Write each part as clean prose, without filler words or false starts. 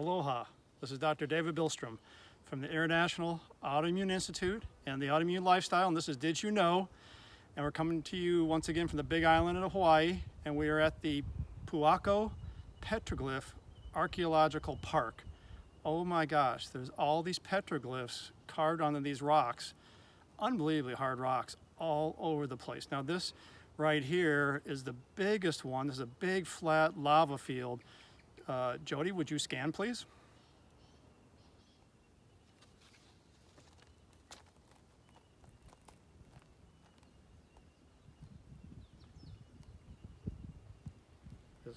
Aloha, this is Dr. David Bilstrom from the International Autoimmune Institute and the Autoimmune Lifestyle, and this is Did You Know? And we're coming to you once again from the Big Island of Hawaii, and we are at the Puako Petroglyph Archaeological Park. Oh my gosh, there's all these petroglyphs carved onto these rocks, unbelievably hard rocks all over the place. Now this right here is the biggest one. This is a big flat lava field. Jody, would you scan, please? This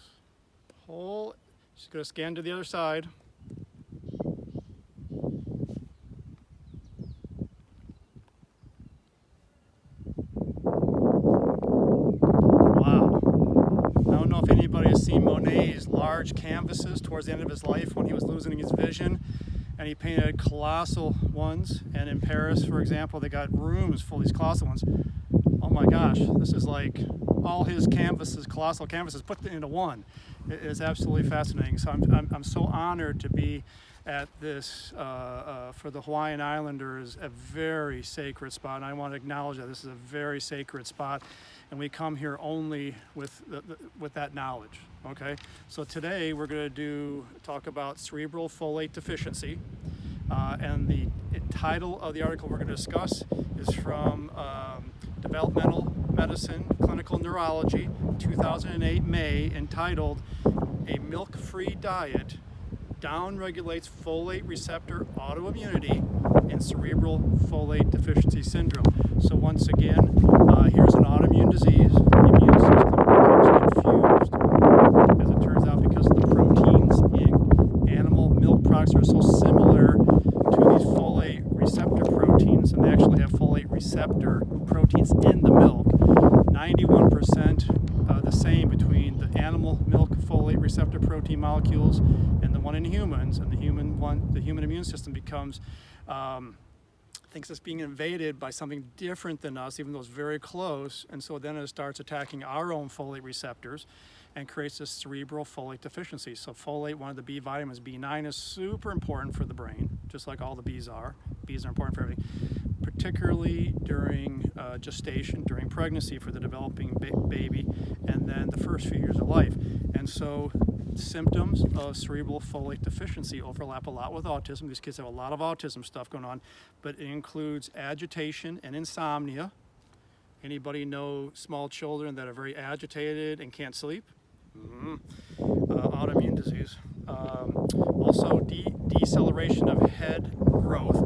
whole, just going to scan to the other side. Anybody has seen Monet's large canvases towards the end of his life when he was losing his vision, and he painted colossal ones. And in Paris, for example, they got rooms full of these colossal ones. Oh my gosh, this is like all his canvases, colossal canvases put into one. It is absolutely fascinating. So I'm so honored to be at this, for the Hawaiian Islanders, a very sacred spot, and I want to acknowledge that this is a very sacred spot, and we come here only with that knowledge. Okay, so today we're going to talk about cerebral folate deficiency, and the title of the article we're going to discuss is from Developmental Medicine Clinical Neurology, 2008 May, entitled "A Milk-Free Diet Downregulates Folate Receptor Autoimmunity in Cerebral Folate Deficiency Syndrome." So once again, here's an autoimmune disease. The immune system becomes confused, as it turns out, because the proteins in animal milk products are so similar to these folate receptor proteins, and they actually have folate receptor proteins in the milk. 91% the same between the animal milk folate receptor protein molecules and the one in humans, and the human immune system becomes thinks it's being invaded by something different than us, even though it's very close, and so then it starts attacking our own folate receptors and creates this cerebral folate deficiency. So folate, one of the B vitamins, B9, is super important for the brain, just like all the Bs are. Bs are important for everything, particularly during gestation, during pregnancy for the developing baby, and then the first few years of life. And so symptoms of cerebral folate deficiency overlap a lot with autism. These kids have a lot of autism stuff going on, but it includes agitation and insomnia. Anybody know small children that are very agitated and can't sleep? Autoimmune disease. Also deceleration of head growth.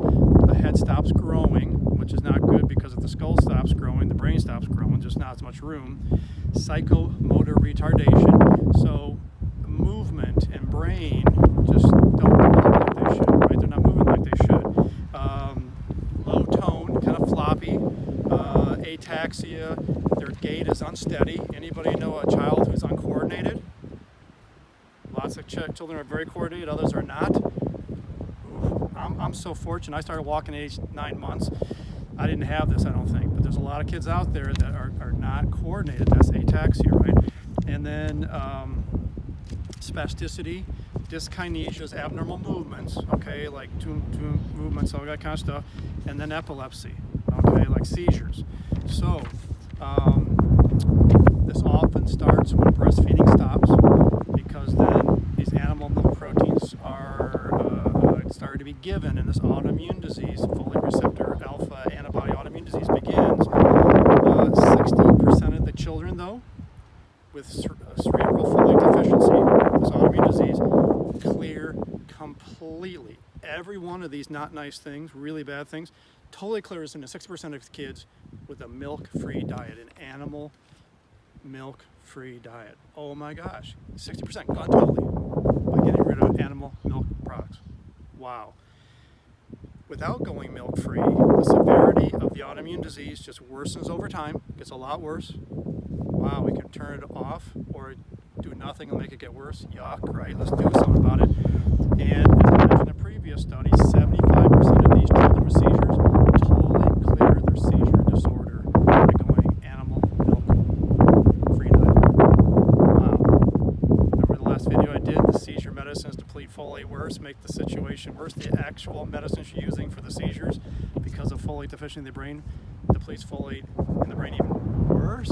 The head stops growing, which is not good because if the skull stops growing, the brain stops growing, just not as much room. Psychomotor retardation. So movement and brain just don't develop like they should, right? They're not moving like they should. Low tone, kind of floppy. Ataxia, their gait is unsteady. Anybody know a child who's uncoordinated? Lots of children are very coordinated, others are not. I'm so fortunate. I started walking at age 9 months. I didn't have this, I don't think, but there's a lot of kids out there that are not coordinated. That's ataxia, right? And then spasticity, dyskinesias, abnormal movements, okay, like two movements, all that kind of stuff, and then epilepsy, okay, like seizures. So this often starts when breastfeeding stops, because then these animal milk proteins are started to be given, and this autoimmune disease, folate receptor alpha antibody autoimmune disease, begins. 60% of the children, though, with cerebral folate deficiency, this autoimmune disease, clear completely. Every one of these not nice things, really bad things, totally clears into 60% of kids with a milk-free diet, an animal milk-free diet. Oh my gosh, 60% gone totally by getting rid of animal milk products. Wow. Without going milk-free, the severity of the autoimmune disease just worsens over time, gets a lot worse. Wow, we can turn it off or do nothing and make it get worse. Yuck, right? Let's do something about it. And as I mentioned in a previous study, 75% of these children with seizures totally clear their seizure disorder by going animal milk free diet. Wow. Remember the last video I did, the seizure medicines deplete folate folate worse, make the situation worse. The actual medicines you're using for the seizures, because of folate deficiency in the brain, depletes folate in the brain even worse.